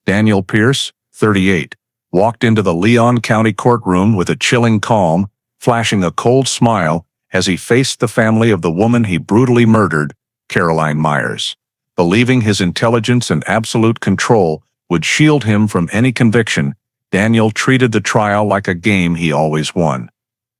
Daniel Pierce, 38, walked into the Leon County courtroom with a chilling calm, flashing a cold smile as he faced the family of the woman he brutally murdered, Caroline Myers. Believing his intelligence and absolute control would shield him from any conviction, Daniel treated the trial like a game he always won,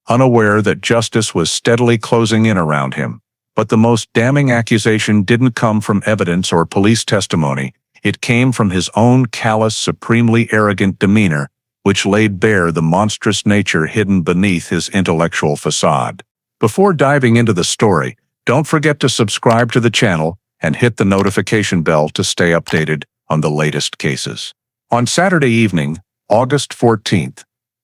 unaware that justice was steadily closing in around him. But the most damning accusation didn't come from evidence or police testimony. It came from his own callous, supremely arrogant demeanor, which laid bare the monstrous nature hidden beneath his intellectual facade. Before diving into the story, don't forget to subscribe to the channel and hit the notification bell to stay updated on the latest cases. On Saturday evening, August 14,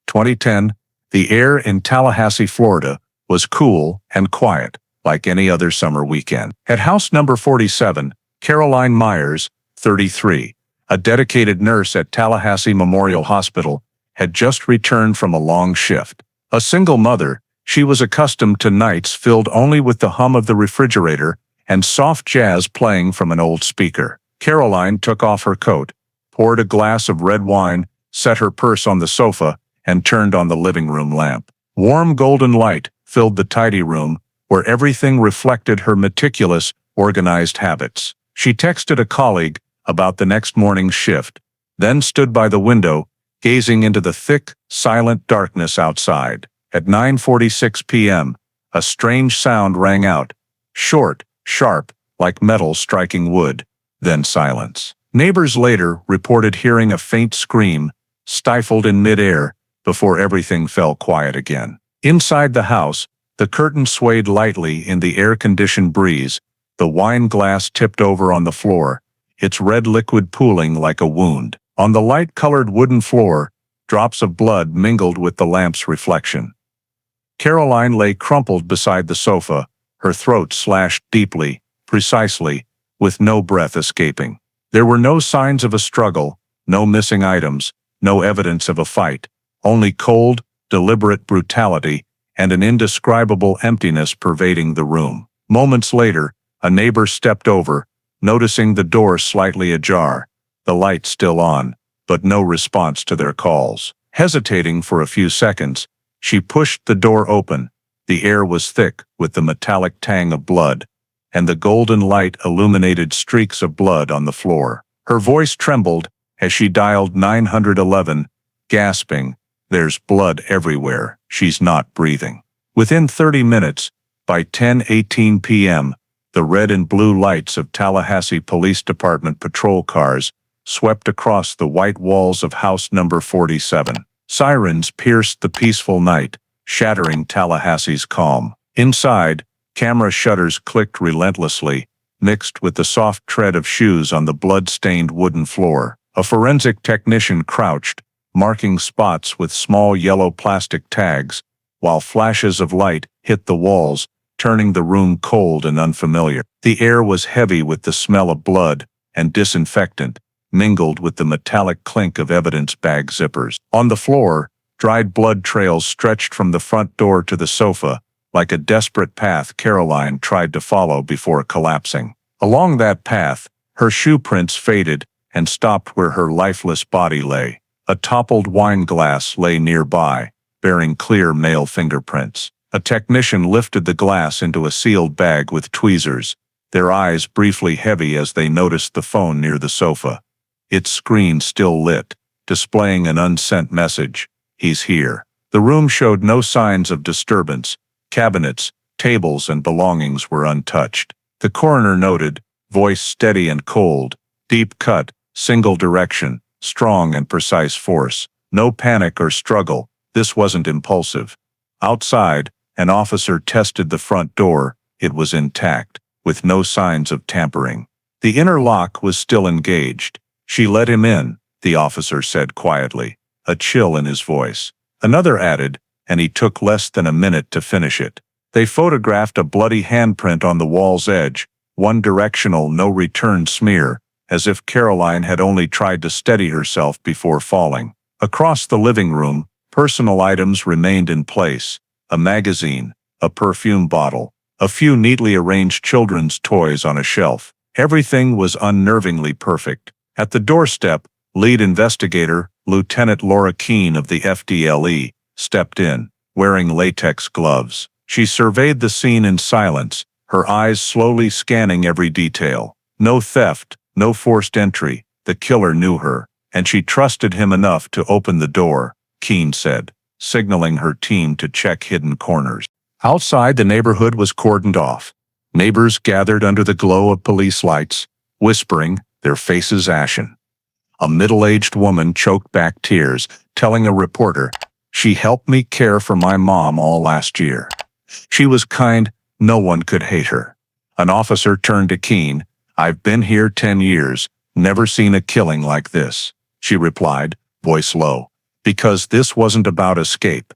2010, the air in Tallahassee, Florida, was cool and quiet, like any other summer weekend. At house number 47, Caroline Myers, 33, a dedicated nurse at Tallahassee Memorial Hospital, had just returned from a long shift. A single mother, she was accustomed to nights filled only with the hum of the refrigerator and soft jazz playing from an old speaker. Caroline took off her coat, poured a glass of red wine, set her purse on the sofa, and turned on the living room lamp. Warm golden light filled the tidy room, where everything reflected her meticulous, organized habits. She texted a colleague about the next morning's shift, then stood by the window, gazing into the thick, silent darkness outside. At 9:46 p.m., a strange sound rang out, short, sharp, like metal striking wood, then silence. Neighbors later reported hearing a faint scream, stifled in midair, before everything fell quiet again. Inside the house, the curtain swayed lightly in the air-conditioned breeze, the wine glass tipped over on the floor, its red liquid pooling like a wound. On the light-colored wooden floor, drops of blood mingled with the lamp's reflection. Caroline lay crumpled beside the sofa, her throat slashed deeply, precisely, with no breath escaping. There were no signs of a struggle, no missing items, no evidence of a fight, only cold, deliberate brutality and an indescribable emptiness pervading the room. Moments later, a neighbor stepped over, noticing the door slightly ajar, the light still on, but no response to their calls. Hesitating for a few seconds, she pushed the door open. The air was thick with the metallic tang of blood, and the golden light illuminated streaks of blood on the floor. Her voice trembled as she dialed 911, gasping, "There's blood everywhere. She's not breathing." Within 30 minutes, by 10:18 p.m., the red and blue lights of Tallahassee Police Department patrol cars swept across the white walls of house number 47. Sirens pierced the peaceful night, shattering Tallahassee's calm. Inside, camera shutters clicked relentlessly, mixed with the soft tread of shoes on the blood-stained wooden floor. A forensic technician crouched, marking spots with small yellow plastic tags, while flashes of light hit the walls, turning the room cold and unfamiliar. The air was heavy with the smell of blood and disinfectant, mingled with the metallic clink of evidence bag zippers. On the floor, dried blood trails stretched from the front door to the sofa, like a desperate path Caroline tried to follow before collapsing. Along that path, her shoe prints faded and stopped where her lifeless body lay. A toppled wine glass lay nearby, bearing clear male fingerprints. A technician lifted the glass into a sealed bag with tweezers, their eyes briefly heavy as they noticed the phone near the sofa. Its screen still lit, displaying an unsent message, "He's here." The room showed no signs of disturbance. Cabinets, tables, and belongings were untouched. The coroner noted, voice steady and cold, deep cut, single direction, strong and precise force. No panic or struggle. This wasn't impulsive. Outside, an officer tested the front door. It was intact, with no signs of tampering. The inner lock was still engaged. "She let him in," the officer said quietly, a chill in his voice. Another added, "and he took less than a minute to finish it." They photographed a bloody handprint on the wall's edge, one directional no-return smear, as if Caroline had only tried to steady herself before falling. Across the living room, personal items remained in place: a magazine, a perfume bottle, a few neatly arranged children's toys on a shelf. Everything was unnervingly perfect. At the doorstep, Lead investigator, Lieutenant Laura Keene of the FDLE, stepped in, wearing latex gloves. She surveyed the scene in silence, her eyes slowly scanning every detail. No theft, no forced entry. The killer knew her, and she trusted him enough to open the door, Keene said, signaling her team to check hidden corners. Outside, the neighborhood was cordoned off. Neighbors gathered under the glow of police lights, whispering, their faces ashen. A middle-aged woman choked back tears, telling a reporter, "She helped me care for my mom all last year. She was kind, no one could hate her." An officer turned to Keene. "I've been here 10 years, never seen a killing like this," she replied, voice low. "Because this wasn't about escape.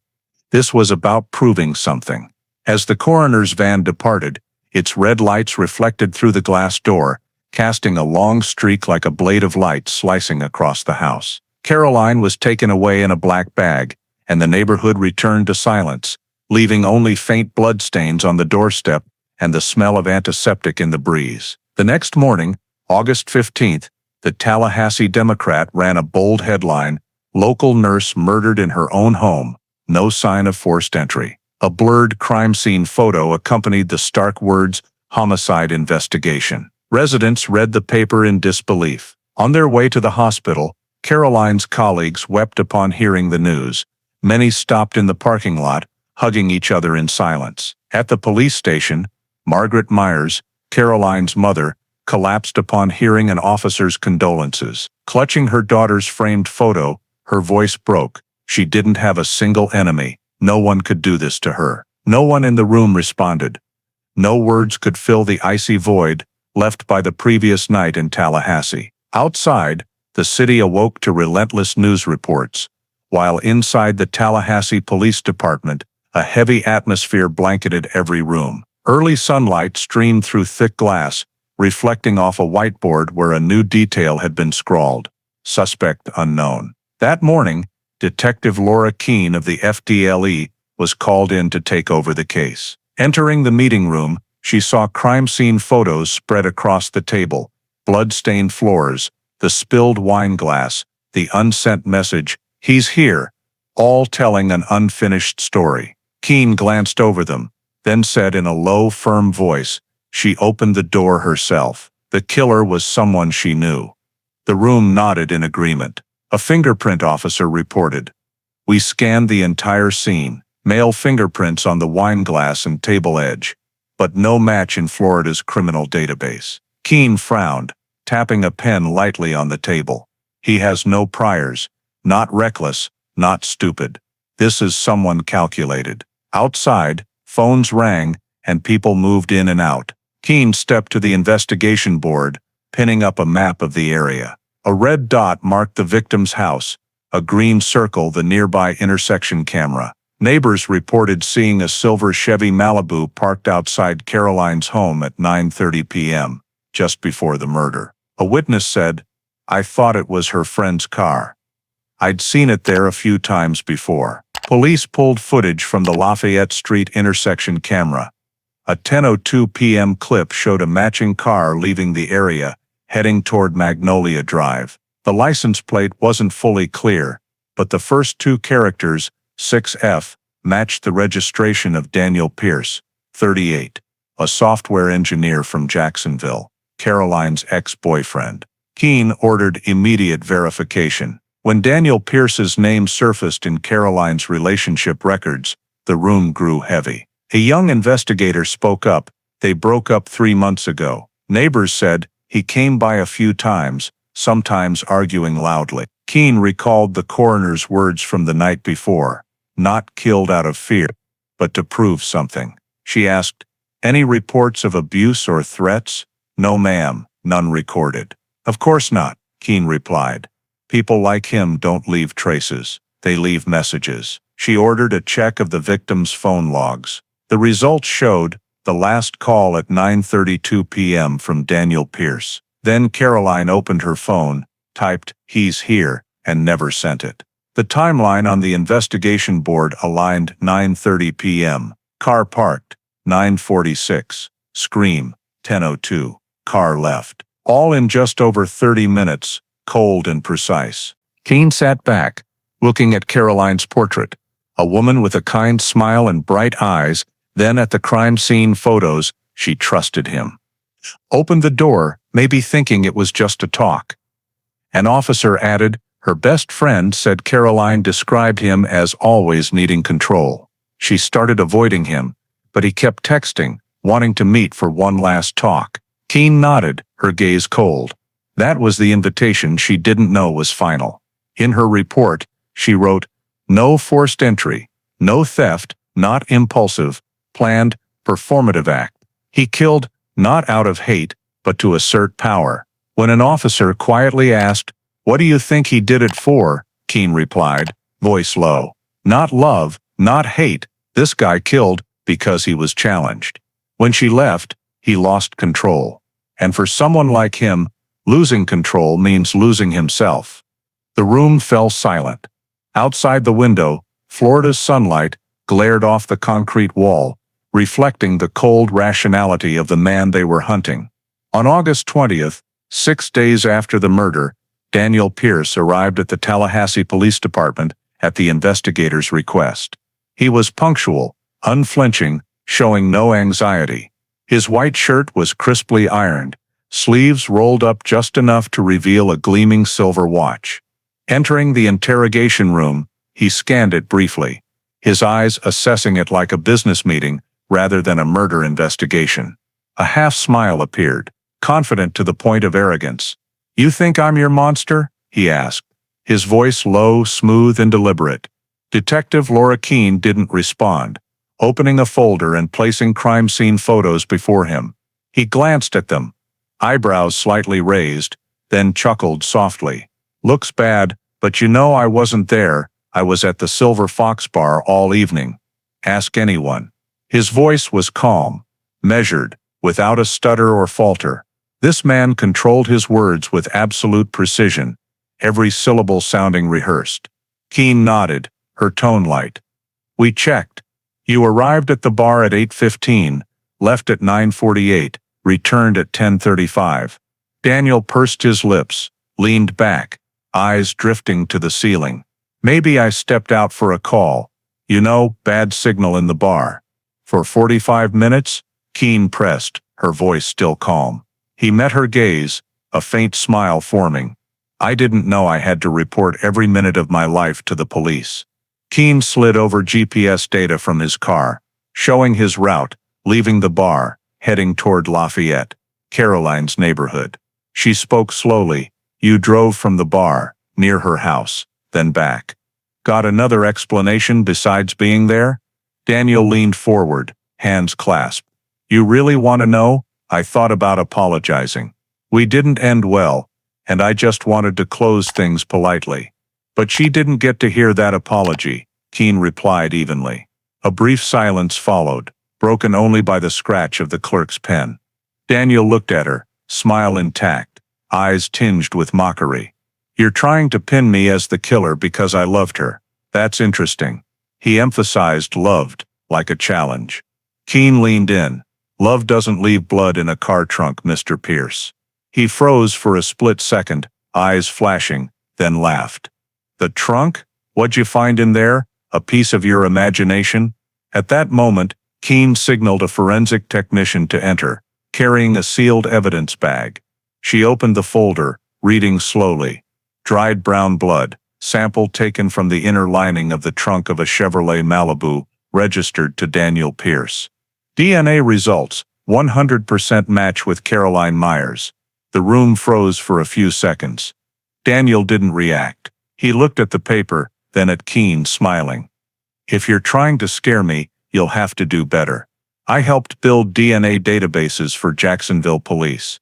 This was about proving something." As the coroner's van departed, its red lights reflected through the glass door, casting a long streak like a blade of light slicing across the house. Caroline was taken away in a black bag, and the neighborhood returned to silence, leaving only faint bloodstains on the doorstep and the smell of antiseptic in the breeze. The next morning, August 15th, the Tallahassee Democrat ran a bold headline, "Local nurse murdered in her own home, no sign of forced entry." A blurred crime scene photo accompanied the stark words, "Homicide investigation." Residents read the paper in disbelief. On their way to the hospital, Caroline's colleagues wept upon hearing the news. Many stopped in the parking lot, hugging each other in silence. At the police station, Margaret Myers, Caroline's mother, collapsed upon hearing an officer's condolences. Clutching her daughter's framed photo, her voice broke. She didn't have a single enemy. No one could do this to her. No one in the room responded. No words could fill the icy void left by the previous night in Tallahassee. Outside, the city awoke to relentless news reports, while inside the Tallahassee Police Department, a heavy atmosphere blanketed every room. Early sunlight streamed through thick glass, reflecting off a whiteboard where a new detail had been scrawled, "Suspect unknown." That morning, Detective Laura Keene of the FDLE was called in to take over the case. Entering the meeting room, she saw crime scene photos spread across the table, blood-stained floors, the spilled wine glass, the unsent message, "He's here," all telling an unfinished story. Keene glanced over them, then said in a low, firm voice, she opened the door herself. The killer was someone she knew. The room nodded in agreement. A fingerprint officer reported, "We scanned the entire scene, male fingerprints on the wine glass and table edge, but no match in Florida's criminal database." Keene frowned, tapping a pen lightly on the table. "He has no priors, not reckless, not stupid. This is someone calculated." Outside, phones rang, and people moved in and out. Keene stepped to the investigation board, pinning up a map of the area. A red dot marked the victim's house, a green circle the nearby intersection camera. Neighbors reported seeing a silver Chevy Malibu parked outside Caroline's home at 9:30 p.m., just before the murder. A witness said, "I thought it was her friend's car. I'd seen it there a few times before." Police pulled footage from the Lafayette Street intersection camera. A 10:02 p.m. clip showed a matching car leaving the area, heading toward Magnolia Drive. The license plate wasn't fully clear, but the first two characters, 6F, matched the registration of Daniel Pierce, 38, a software engineer from Jacksonville, Caroline's ex-boyfriend. Keene ordered immediate verification. When Daniel Pierce's name surfaced in Caroline's relationship records, the room grew heavy. A young investigator spoke up. "They broke up 3 months ago." Neighbors said, "He came by a few times, sometimes arguing loudly." Keene recalled the coroner's words from the night before, "Not killed out of fear, but to prove something." She asked, "Any reports of abuse or threats?" "No, ma'am, none recorded." "Of course not," Keene replied. "People like him don't leave traces, they leave messages." She ordered a check of the victim's phone logs. The results showed the last call at 9:32 p.m. from Daniel Pierce. Then Caroline opened her phone, typed, "He's here," and never sent it. The timeline on the investigation board aligned 9:30 p.m. Car parked, 9:46. Scream, 10:02. Car left. All in just over 30 minutes, cold and precise. Keene sat back, looking at Caroline's portrait, a woman with a kind smile and bright eyes, then at the crime scene photos. She trusted him. Opened the door, maybe thinking it was just a talk. An officer added, her best friend said Caroline described him as always needing control. She started avoiding him, but he kept texting, wanting to meet for one last talk. Keene nodded, her gaze cold. That was the invitation she didn't know was final. In her report, she wrote, no forced entry, no theft, not impulsive, planned, performative act. He killed, not out of hate, but to assert power. When an officer quietly asked, what do you think he did it for? Keene replied, voice low. Not love, not hate, this guy killed because he was challenged. When she left, he lost control. And for someone like him, losing control means losing himself. The room fell silent. Outside the window, Florida's sunlight glared off the concrete wall, reflecting the cold rationality of the man they were hunting. On August 20th, 6 days after the murder, Daniel Pierce arrived at the Tallahassee Police Department at the investigators' request. He was punctual, unflinching, showing no anxiety. His white shirt was crisply ironed, sleeves rolled up just enough to reveal a gleaming silver watch. Entering the interrogation room, he scanned it briefly, his eyes assessing it like a business meeting rather than a murder investigation. A half-smile appeared, confident to the point of arrogance. You think I'm your monster? He asked, his voice low, smooth, and deliberate. Detective Laura Keene didn't respond, opening a folder and placing crime scene photos before him. He glanced at them, eyebrows slightly raised, then chuckled softly. Looks bad, but you know I wasn't there. I was at the Silver Fox Bar all evening. Ask anyone. His voice was calm, measured, without a stutter or falter. This man controlled his words with absolute precision, every syllable sounding rehearsed. Keene nodded, her tone light. We checked. You arrived at the bar at 8:15, left at 9:48, returned at 10:35. Daniel pursed his lips, leaned back, eyes drifting to the ceiling. Maybe I stepped out for a call. You know, bad signal in the bar. For 45 minutes, Keene pressed, her voice still calm. He met her gaze, a faint smile forming. I didn't know I had to report every minute of my life to the police. Keene slid over GPS data from his car, showing his route, leaving the bar, heading toward Lafayette, Caroline's neighborhood. She spoke slowly. You drove from the bar, near her house, then back. Got another explanation besides being there? Daniel leaned forward, hands clasped. You really want to know? I thought about apologizing. We didn't end well, and I just wanted to close things politely. But she didn't get to hear that apology, Keene replied evenly. A brief silence followed, broken only by the scratch of the clerk's pen. Daniel looked at her, smile intact, eyes tinged with mockery. You're trying to pin me as the killer because I loved her. That's interesting. He emphasized loved, like a challenge. Keene leaned in. Love doesn't leave blood in a car trunk, Mr. Pierce. He froze for a split second, eyes flashing, then laughed. The trunk? What'd you find in there? A piece of your imagination? At that moment, Keene signaled a forensic technician to enter, carrying a sealed evidence bag. She opened the folder, reading slowly. Dried brown blood, sample taken from the inner lining of the trunk of a Chevrolet Malibu, registered to Daniel Pierce. DNA results, 100% match with Caroline Myers. The room froze for a few seconds. Daniel didn't react. He looked at the paper, then at Keene, smiling. If you're trying to scare me, you'll have to do better. I helped build DNA databases for Jacksonville police.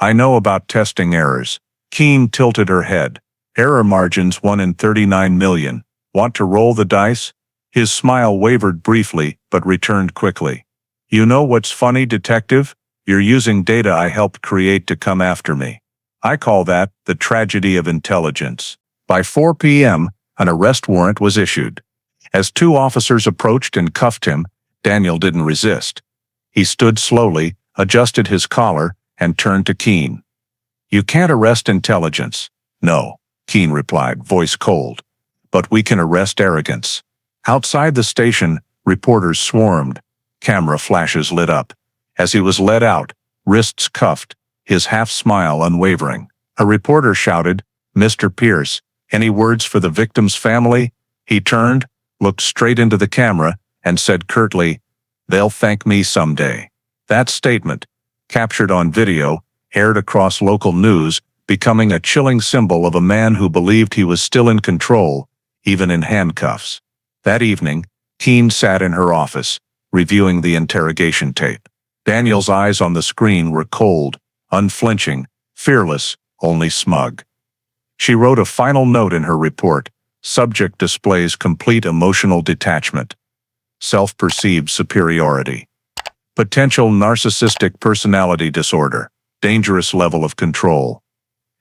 I know about testing errors. Keene tilted her head. Error margins 1 in 39 million. Want to roll the dice? His smile wavered briefly, but returned quickly. You know what's funny, detective? You're using data I helped create to come after me. I call that the tragedy of intelligence. By 4 p.m., an arrest warrant was issued. As two officers approached and cuffed him, Daniel didn't resist. He stood slowly, adjusted his collar, and turned to Keene. You can't arrest intelligence. No, Keene replied, voice cold. But we can arrest arrogance. Outside the station, reporters swarmed. Camera flashes lit up. As he was led out, wrists cuffed, his half-smile unwavering. A reporter shouted, "Mr. Pierce, any words for the victim's family?" He turned, looked straight into the camera, and said curtly, "They'll thank me someday." That statement, captured on video, aired across local news, becoming a chilling symbol of a man who believed he was still in control, even in handcuffs. That evening, Keene sat in her office, reviewing the interrogation tape. Daniel's eyes on the screen were cold, unflinching, fearless, only smug. She wrote a final note in her report. Subject displays complete emotional detachment. Self-perceived superiority. Potential narcissistic personality disorder. Dangerous level of control.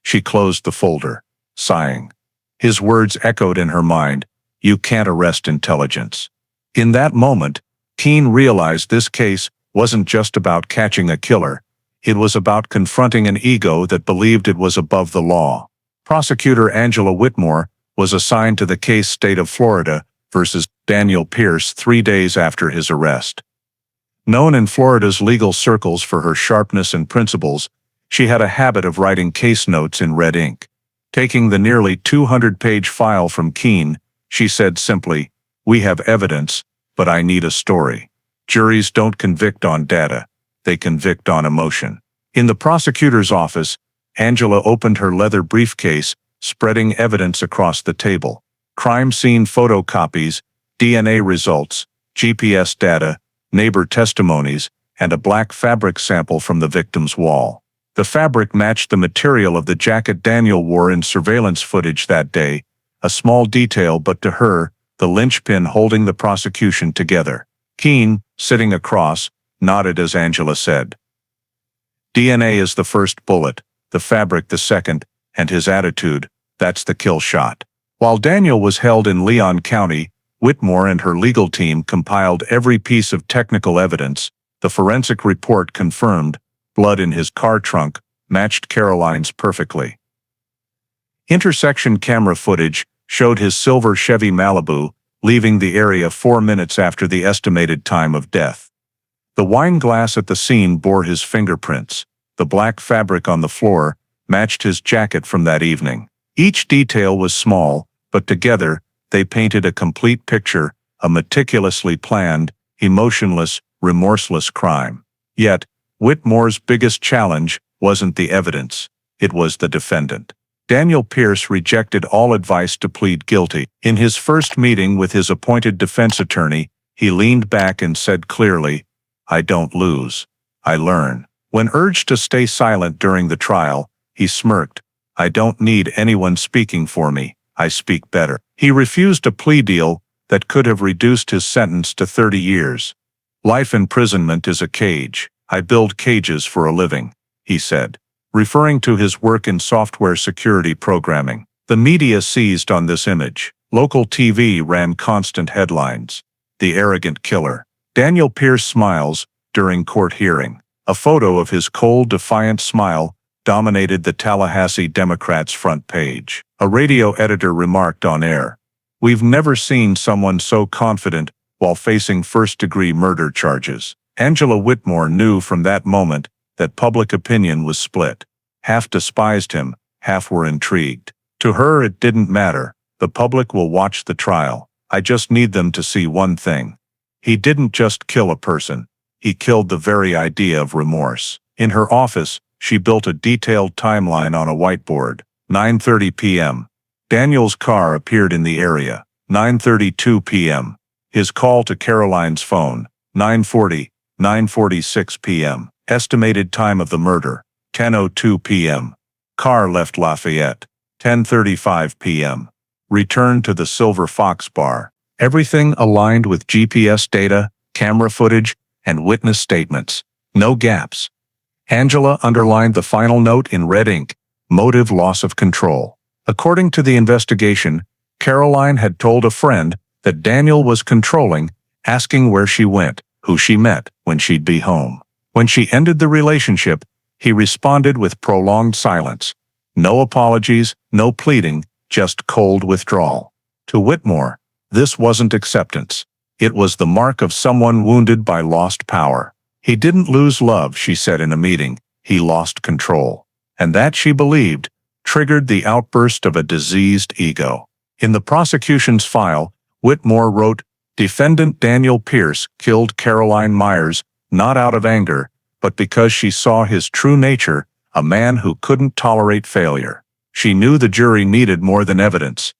She closed the folder, sighing. His words echoed in her mind, "You can't arrest intelligence." In that moment, Keene realized this case wasn't just about catching a killer. It was about confronting an ego that believed it was above the law. Prosecutor Angela Whitmore was assigned to the case State of Florida versus Daniel Pierce 3 days after his arrest. Known in Florida's legal circles for her sharpness and principles, she had a habit of writing case notes in red ink. Taking the nearly 200-page file from Keene, she said simply, "We have evidence, but I need a story." Juries don't convict on data, they convict on emotion. In the prosecutor's office, Angela opened her leather briefcase, spreading evidence across the table. Crime scene photocopies, DNA results, GPS data, neighbor testimonies, and a black fabric sample from the victim's wall. The fabric matched the material of the jacket Daniel wore in surveillance footage that day, a small detail but to her, the linchpin holding the prosecution together. Keene, sitting across, nodded as Angela said, "DNA is the first bullet, the fabric the second, and his attitude, that's the kill shot." While Daniel was held in Leon County, Whitmore and her legal team compiled every piece of technical evidence. The forensic report confirmed blood in his car trunk matched Caroline's perfectly. Intersection camera footage showed his silver Chevy Malibu leaving the area 4 minutes after the estimated time of death. The wine glass at the scene bore his fingerprints. The black fabric on the floor matched his jacket from that evening. Each detail was small, but together, they painted a complete picture, a meticulously planned, emotionless, remorseless crime. Yet, Whitmore's biggest challenge wasn't the evidence, it was the defendant. Daniel Pierce rejected all advice to plead guilty. In his first meeting with his appointed defense attorney, he leaned back and said clearly, "I don't lose, I learn." When urged to stay silent during the trial, he smirked, "I don't need anyone speaking for me, I speak better." He refused a plea deal that could have reduced his sentence to 30 years. "Life imprisonment is a cage. I build cages for a living," he said, referring to his work in software security programming. The media seized on this image. Local TV ran constant headlines. "The arrogant killer. Daniel Pierce smiles during court hearing." A photo of his cold, defiant smile dominated the Tallahassee Democrat's front page. A radio editor remarked on air, "We've never seen someone so confident while facing first-degree murder charges." Angela Whitmore knew from that moment that public opinion was split. Half despised him, half were intrigued. To her it didn't matter. The public will watch the trial. I just need them to see one thing. He didn't just kill a person. He killed the very idea of remorse. In her office, she built a detailed timeline on a whiteboard. 9:30 p.m. Daniel's car appeared in the area. 9:32 p.m. His call to Caroline's phone. 9:40, 9:46 p.m. Estimated time of the murder. 10:02 p.m. Car left Lafayette. 10:35 p.m. Returned to the Silver Fox Bar. Everything aligned with GPS data, camera footage, and witness statements. No gaps. Angela underlined the final note in red ink, motive: loss of control. According to the investigation, Caroline had told a friend that Daniel was controlling, asking where she went, who she met, when she'd be home. When she ended the relationship, he responded with prolonged silence. No apologies, no pleading, just cold withdrawal. To Whitmore, this wasn't acceptance. It was the mark of someone wounded by lost power. He didn't lose love, she said in a meeting. He lost control. And that, she believed, triggered the outburst of a diseased ego. In the prosecution's file, Whitmore wrote, "Defendant Daniel Pierce killed Caroline Myers, not out of anger, but because she saw his true nature, a man who couldn't tolerate failure." She knew the jury needed more than evidence.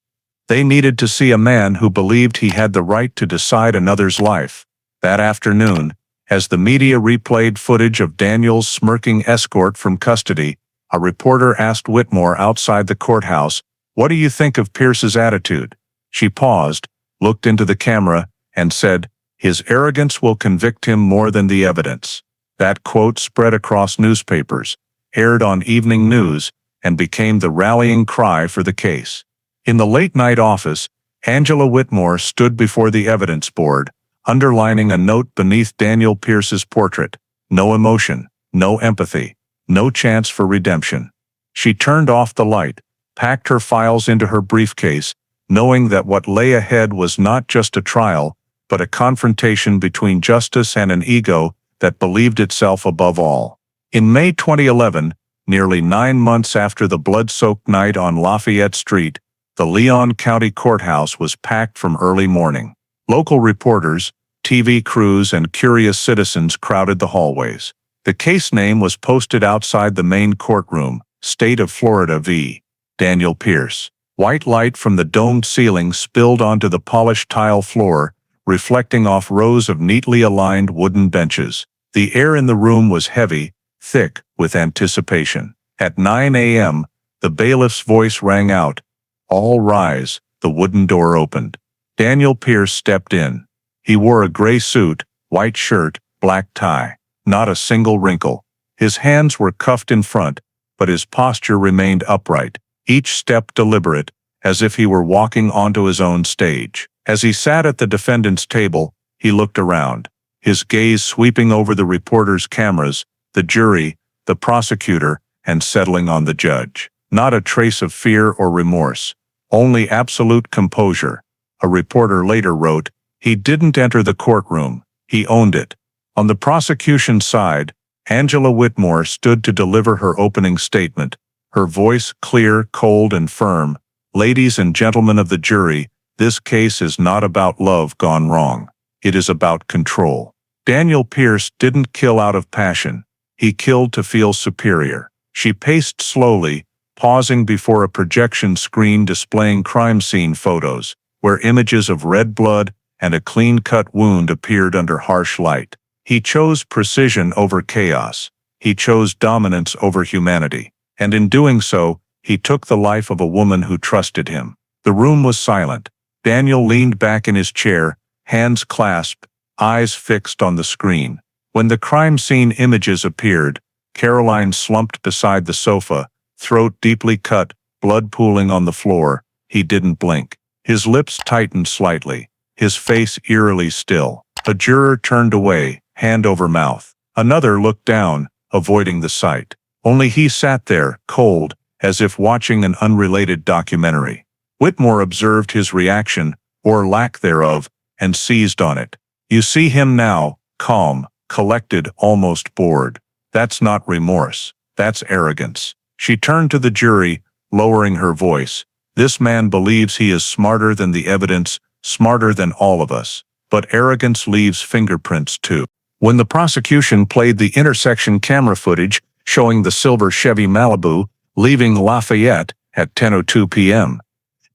They needed to see a man who believed he had the right to decide another's life. That afternoon, as the media replayed footage of Daniel's smirking escort from custody, a reporter asked Whitmore outside the courthouse, "What do you think of Pierce's attitude?" She paused, looked into the camera, and said, "His arrogance will convict him more than the evidence." That quote spread across newspapers, aired on evening news, and became the rallying cry for the case. In the late-night office, Angela Whitmore stood before the evidence board, underlining a note beneath Daniel Pierce's portrait: "No emotion, no empathy, no chance for redemption." She turned off the light, packed her files into her briefcase, knowing that what lay ahead was not just a trial, but a confrontation between justice and an ego that believed itself above all. In May 2011, nearly 9 months after the blood-soaked night on Lafayette Street, the Leon County Courthouse was packed from early morning. Local reporters, TV crews, and curious citizens crowded the hallways. The case name was posted outside the main courtroom, State of Florida v. Daniel Pierce. White light from the domed ceiling spilled onto the polished tile floor, reflecting off rows of neatly aligned wooden benches. The air in the room was heavy, thick with anticipation. At 9 a.m., the bailiff's voice rang out, "All rise." The wooden door opened. Daniel Pierce stepped in. He wore a gray suit, white shirt, black tie. Not a single wrinkle. His hands were cuffed in front, but his posture remained upright, each step deliberate, as if he were walking onto his own stage. As he sat at the defendant's table, he looked around, his gaze sweeping over the reporters' cameras, the jury, the prosecutor, and settling on the judge. Not a trace of fear or remorse, only absolute composure. A reporter later wrote, "He didn't enter the courtroom, he owned it." On the prosecution side, Angela Whitmore stood to deliver her opening statement, her voice clear, cold, and firm. "Ladies and gentlemen of the jury, this case is not about love gone wrong. It is about control. Daniel Pierce didn't kill out of passion. He killed to feel superior." She paced slowly, pausing before a projection screen displaying crime scene photos, where images of red blood and a clean-cut wound appeared under harsh light. He chose precision over chaos. He chose dominance over humanity. And in doing so, he took the life of a woman who trusted him. The room was silent. Daniel leaned back in his chair, hands clasped, eyes fixed on the screen. When the crime scene images appeared, Caroline slumped beside the sofa, throat deeply cut, blood pooling on the floor. He didn't blink. His lips tightened slightly, his face eerily still. A juror turned away, hand over mouth. Another looked down, avoiding the sight. Only he sat there, cold, as if watching an unrelated documentary. Whitmore observed his reaction, or lack thereof, and seized on it. "You see him now, calm, collected, almost bored. That's not remorse. That's arrogance." She turned to the jury, lowering her voice. "This man believes he is smarter than the evidence, smarter than all of us. But arrogance leaves fingerprints too." When the prosecution played the intersection camera footage showing the silver Chevy Malibu leaving Lafayette at 10:02 p.m.,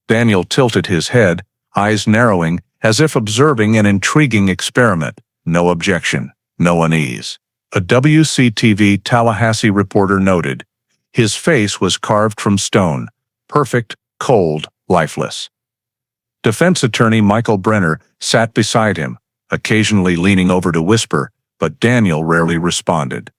Daniel tilted his head, eyes narrowing, as if observing an intriguing experiment. No objection, no unease. A WCTV Tallahassee reporter noted, "His face was carved from stone, perfect, cold, lifeless." Defense attorney Michael Brenner sat beside him, occasionally leaning over to whisper, but Daniel rarely responded.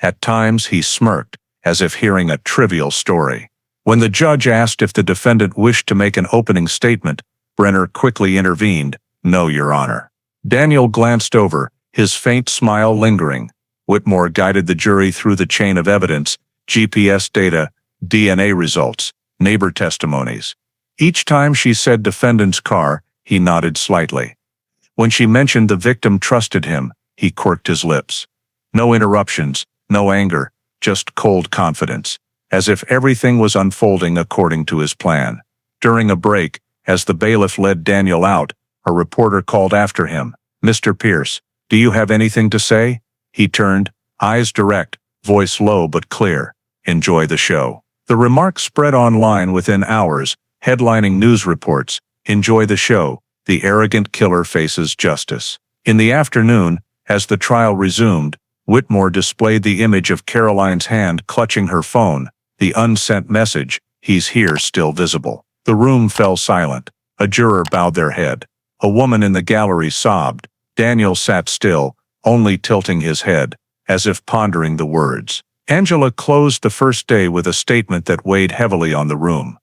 At times he smirked, as if hearing a trivial story. When the judge asked if the defendant wished to make an opening statement, Brenner quickly intervened, "No, Your Honor." Daniel glanced over, his faint smile lingering. Whitmore guided the jury through the chain of evidence, GPS data, DNA results, neighbor testimonies. Each time she said defendant's car, he nodded slightly. When she mentioned the victim trusted him, he quirked his lips. No interruptions, no anger, just cold confidence, as if everything was unfolding according to his plan. During a break, as the bailiff led Daniel out, a reporter called after him. "Mr. Pierce, do you have anything to say?" He turned, eyes direct, voice low but clear. "Enjoy the show." The remark spread online within hours, headlining news reports. "Enjoy the show. The arrogant killer faces justice." In the afternoon, as the trial resumed, Whitmore displayed the image of Caroline's hand clutching her phone, the unsent message, "He's here," still visible. The room fell silent. A juror bowed their head. A woman in the gallery sobbed. Daniel sat still, only tilting his head, as if pondering the words. Angela closed the first day with a statement that weighed heavily on the room.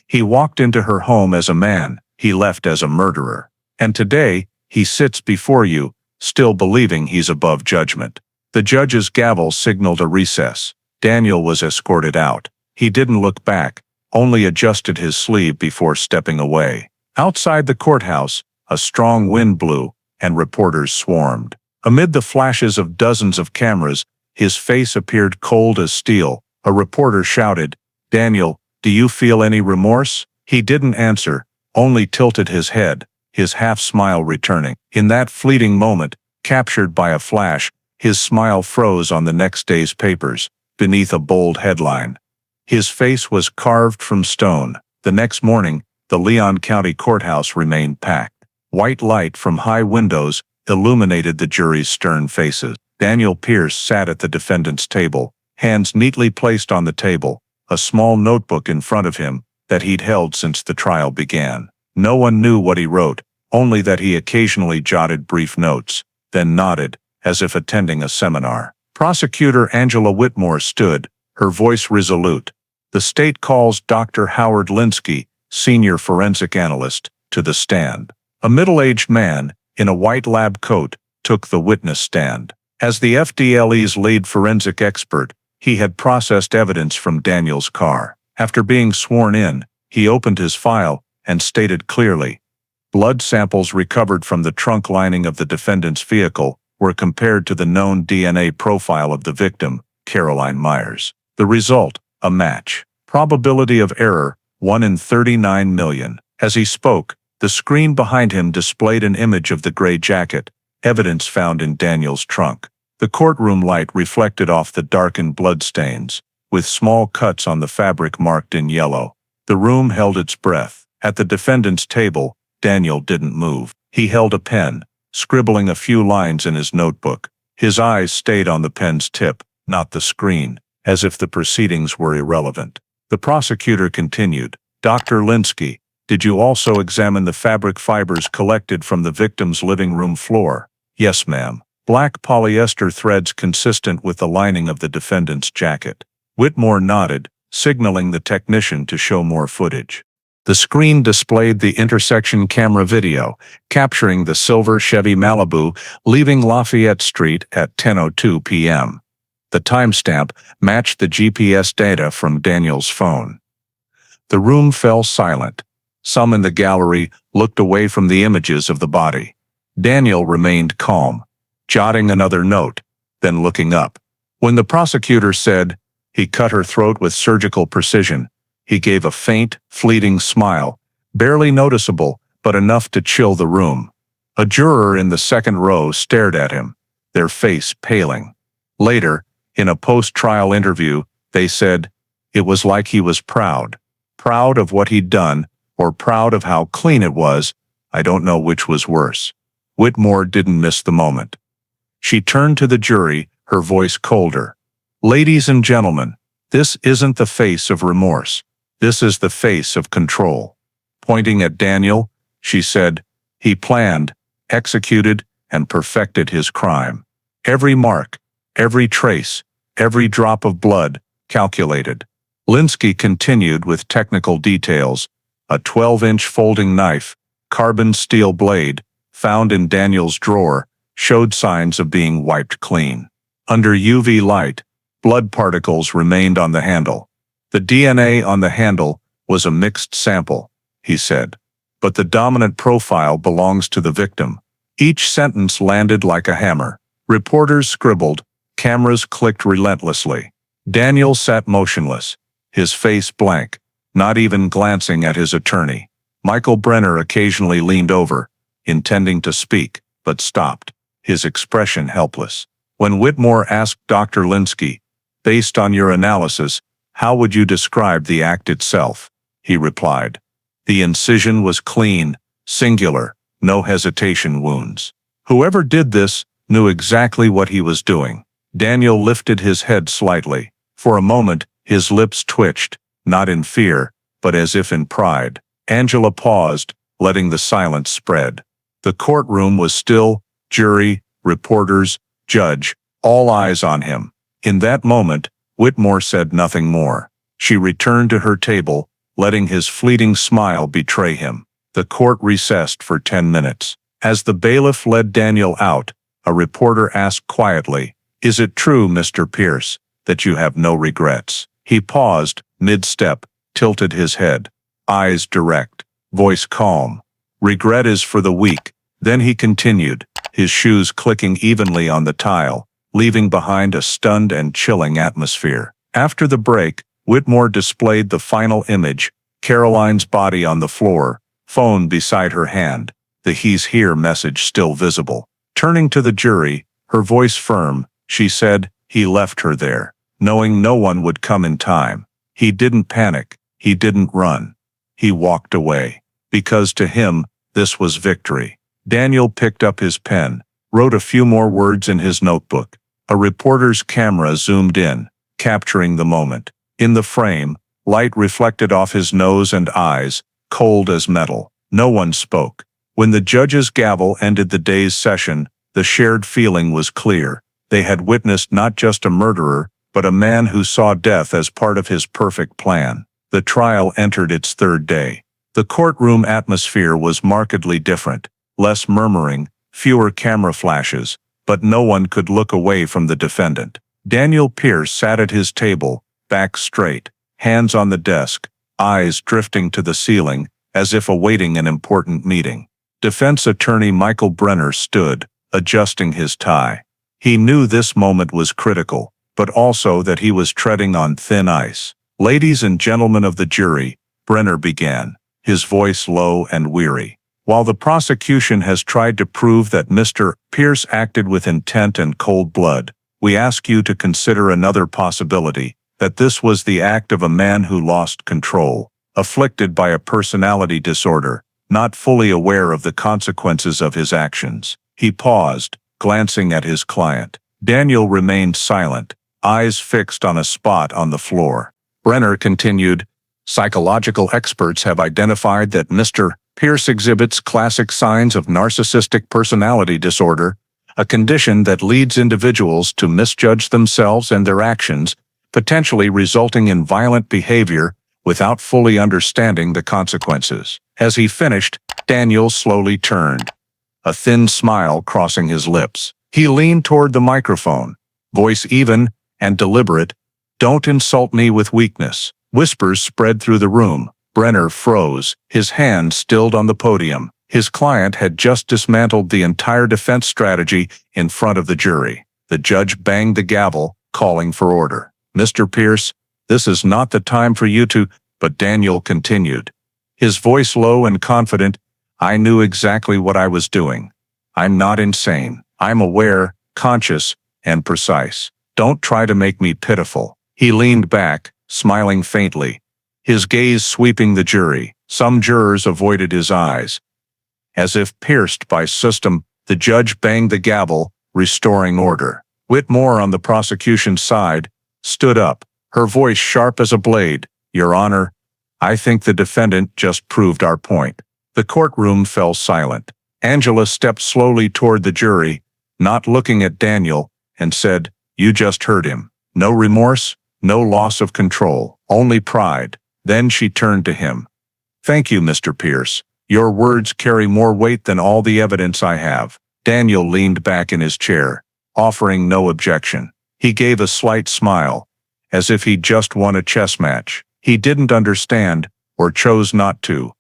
He walked into her home as a man, he left as a murderer. And today, he sits before you, still believing he's above judgment. The judge's gavel signaled a recess. Daniel was escorted out. He didn't look back, only adjusted his sleeve before stepping away. Outside the courthouse, a strong wind blew, and reporters swarmed. Amid the flashes of dozens of cameras, his face appeared cold as steel. A reporter shouted, "Daniel, do you feel any remorse?" He didn't answer, only tilted his head, his half-smile returning. In that fleeting moment, captured by a flash, his smile froze on the next day's papers, beneath a bold headline. His face was carved from stone. The next morning, the Leon County Courthouse remained packed. White light from high windows illuminated the jury's stern faces. Daniel Pierce sat at the defendant's table, hands neatly placed on the table, a small notebook in front of him that he'd held since the trial began. No one knew what he wrote, only that he occasionally jotted brief notes, then nodded, as if attending a seminar. Prosecutor Angela Whitmore stood, her voice resolute. "The state calls Dr. Howard Linsky, senior forensic analyst, to the stand." A middle-aged man, in a white lab coat, took the witness stand. As the FDLE's lead forensic expert, he had processed evidence from Daniel's car. After being sworn in, he opened his file and stated clearly, blood samples recovered from the trunk lining of the defendant's vehicle were compared to the known DNA profile of the victim, Caroline Myers. The result, a match. Probability of error, 1 in 39 million. As he spoke, the screen behind him displayed an image of the gray jacket, evidence found in Daniel's trunk. The courtroom light reflected off the darkened bloodstains, with small cuts on the fabric marked in yellow. The room held its breath. At the defendant's table, Daniel didn't move. He held a pen, scribbling a few lines in his notebook. His eyes stayed on the pen's tip, not the screen, as if the proceedings were irrelevant. The prosecutor continued, "Dr. Linsky, did you also examine the fabric fibers collected from the victim's living room floor?" "Yes, ma'am." Black polyester threads consistent with the lining of the defendant's jacket. Whitmore nodded, signaling the technician to show more footage. The screen displayed the intersection camera video, capturing the silver Chevy Malibu leaving Lafayette Street at 10:02 p.m. The timestamp matched the GPS data from Daniel's phone. The room fell silent. Some in the gallery looked away from the images of the body. Daniel remained calm, jotting another note, then looking up. When the prosecutor said, "He cut her throat with surgical precision," he gave a faint, fleeting smile, barely noticeable, but enough to chill the room. A juror in the second row stared at him, their face paling. Later, in a post-trial interview, they said, "It was like he was proud. Proud of what he'd done, or proud of how clean it was. I don't know which was worse." Whitmore didn't miss the moment. She turned to the jury, her voice colder. "Ladies and gentlemen, this isn't the face of remorse. This is the face of control." Pointing at Daniel, she said, "He planned, executed, and perfected his crime. Every mark, every trace, every drop of blood, calculated." Linsky continued with technical details. A 12-inch folding knife, carbon steel blade, found in Daniel's drawer, showed signs of being wiped clean. Under UV light, blood particles remained on the handle. The DNA on the handle was a mixed sample, he said. But the dominant profile belongs to the victim. Each sentence landed like a hammer. Reporters scribbled. Cameras clicked relentlessly. Daniel sat motionless, his face blank, not even glancing at his attorney. Michael Brenner occasionally leaned over, intending to speak, but stopped, his expression helpless. When Whitmore asked Dr. Linsky, "Based on your analysis, how would you describe the act itself?" he replied. The incision was clean, singular, no hesitation wounds. Whoever did this knew exactly what he was doing. Daniel lifted his head slightly. For a moment, his lips twitched, not in fear, but as if in pride. Angela paused, letting the silence spread. The courtroom was still, jury, reporters, judge, all eyes on him. In that moment, Whitmore said nothing more. She returned to her table, letting his fleeting smile betray him. The court recessed for 10 minutes. As the bailiff led Daniel out, a reporter asked quietly, "Is it true, Mr. Pierce, that you have no regrets?" He paused, mid-step, tilted his head. Eyes direct, voice calm. "Regret is for the weak." Then he continued, his shoes clicking evenly on the tile, leaving behind a stunned and chilling atmosphere. After the break, Whitmore displayed the final image, Caroline's body on the floor, phone beside her hand, the "he's here" message still visible. Turning to the jury, her voice firm, she said, "He left her there, knowing no one would come in time. He didn't panic, he didn't run. He walked away. Because to him, this was victory." Daniel picked up his pen, wrote a few more words in his notebook. A reporter's camera zoomed in, capturing the moment. In the frame, light reflected off his nose and eyes, cold as metal. No one spoke. When the judge's gavel ended the day's session, the shared feeling was clear. They had witnessed not just a murderer, but a man who saw death as part of his perfect plan. The trial entered its third day. The courtroom atmosphere was markedly different. Less murmuring, fewer camera flashes, but no one could look away from the defendant. Daniel Pierce sat at his table, back straight, hands on the desk, eyes drifting to the ceiling, as if awaiting an important meeting. Defense attorney Michael Brenner stood, adjusting his tie. He knew this moment was critical, but also that he was treading on thin ice. "Ladies and gentlemen of the jury," Brenner began, his voice low and weary. "While the prosecution has tried to prove that Mr. Pierce acted with intent and cold blood, we ask you to consider another possibility, that this was the act of a man who lost control, afflicted by a personality disorder, not fully aware of the consequences of his actions." He paused, glancing at his client. Daniel remained silent, eyes fixed on a spot on the floor. Brenner continued, "Psychological experts have identified that Mr. Pierce exhibits classic signs of narcissistic personality disorder, a condition that leads individuals to misjudge themselves and their actions, potentially resulting in violent behavior without fully understanding the consequences." As he finished, Daniel slowly turned, a thin smile crossing his lips. He leaned toward the microphone, voice even and deliberate. "Don't insult me with weakness." Whispers spread through the room. Brenner froze, his hand stilled on the podium. His client had just dismantled the entire defense strategy in front of the jury. The judge banged the gavel, calling for order. "Mr. Pierce, this is not the time for you to—" But Daniel continued, his voice low and confident, "I knew exactly what I was doing. I'm not insane. I'm aware, conscious, and precise. Don't try to make me pitiful." He leaned back, smiling faintly, his gaze sweeping the jury. Some jurors avoided his eyes. As if pierced by system, the judge banged the gavel, restoring order. Whitmore, on the prosecution's side, stood up, her voice sharp as a blade. "Your Honor, I think the defendant just proved our point." The courtroom fell silent. Angela stepped slowly toward the jury, not looking at Daniel, and said, "You just heard him. No remorse, no loss of control, only pride." Then she turned to him. "Thank you, Mr. Pierce. Your words carry more weight than all the evidence I have." Daniel leaned back in his chair, offering no objection. He gave a slight smile, as if he'd just won a chess match. He didn't understand, or chose not to,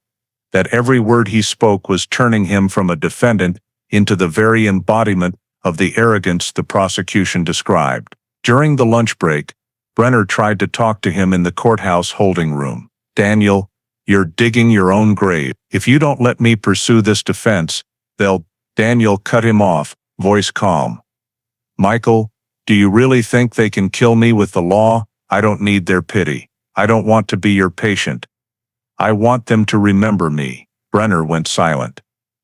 that every word he spoke was turning him from a defendant into the very embodiment of the arrogance the prosecution described. During the lunch break, Brenner tried to talk to him in the courthouse holding room. "Daniel, you're digging your own grave. If you don't let me pursue this defense, they'll—" Daniel cut him off, voice calm. "Michael, do you really think they can kill me with the law? I don't need their pity. I don't want to be your patient. I want them to remember me." Brenner went silent.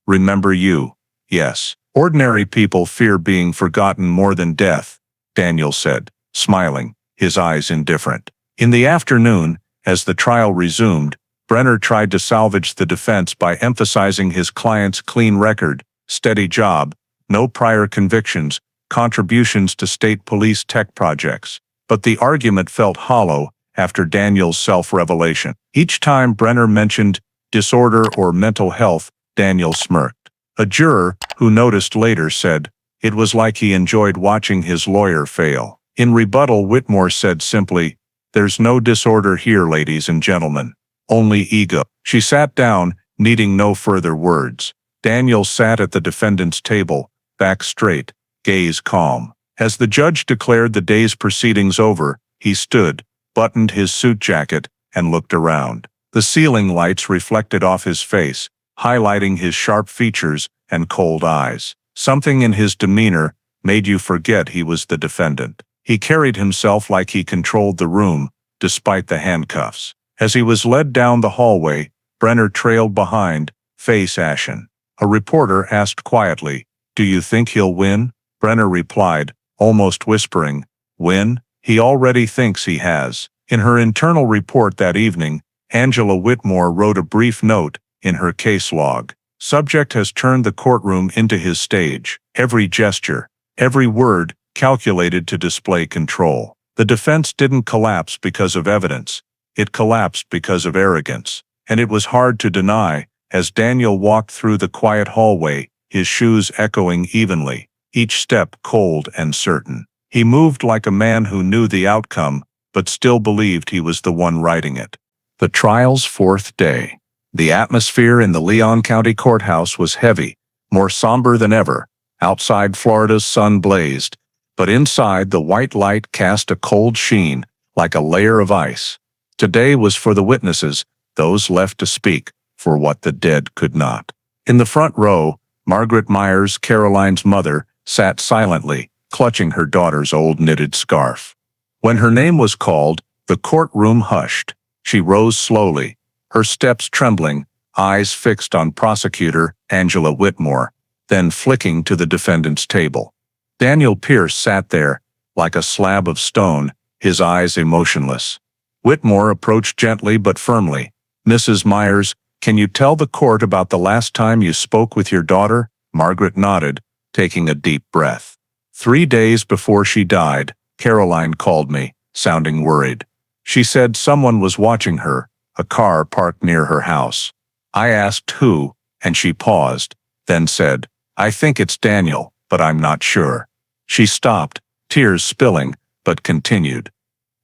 "Remember you? Yes. Ordinary people fear being forgotten more than death," Daniel said, smiling, his eyes indifferent. In the afternoon, as the trial resumed, Brenner tried to salvage the defense by emphasizing his client's clean record, steady job, no prior convictions, contributions to state police tech projects. But the argument felt hollow after Daniel's self-revelation. Each time Brenner mentioned disorder or mental health, Daniel smirked. A juror, who noticed later, said, "It was like he enjoyed watching his lawyer fail." In rebuttal, Whitmore said simply, "There's no disorder here, ladies and gentlemen. Only ego." She sat down, needing no further words. Daniel sat at the defendant's table, back straight, gaze calm. As the judge declared the day's proceedings over, he stood, buttoned his suit jacket, and looked around. The ceiling lights reflected off his face, highlighting his sharp features and cold eyes. Something in his demeanor made you forget he was the defendant. He carried himself like he controlled the room, despite the handcuffs. As he was led down the hallway, Brenner trailed behind, face ashen. A reporter asked quietly, "Do you think he'll win?" Brenner replied, almost whispering, "Win? He already thinks he has." In her internal report that evening, Angela Whitmore wrote a brief note in her case log. "Subject has turned the courtroom into his stage. Every gesture, every word, calculated to display control." The defense didn't collapse because of evidence. It collapsed because of arrogance. And it was hard to deny, as Daniel walked through the quiet hallway, his shoes echoing evenly, each step cold and certain. He moved like a man who knew the outcome, but still believed he was the one writing it. The trial's fourth day. The atmosphere in the Leon County Courthouse was heavy, more somber than ever. Outside, Florida's sun blazed, but inside the white light cast a cold sheen, like a layer of ice. Today was for the witnesses, those left to speak, for what the dead could not. In the front row, Margaret Myers, Caroline's mother, sat silently, clutching her daughter's old knitted scarf. When her name was called, the courtroom hushed. She rose slowly, her steps trembling, eyes fixed on prosecutor Angela Whitmore, then flicking to the defendant's table. Daniel Pierce sat there, like a slab of stone, his eyes emotionless. Whitmore approached gently but firmly. "Mrs. Myers, can you tell the court about the last time you spoke with your daughter?" Margaret nodded, taking a deep breath. 3 days before she died, Caroline called me, sounding worried. She said someone was watching her, a car parked near her house. I asked who, and she paused, then said, "I think it's Daniel, but I'm not sure." She stopped, tears spilling, but continued.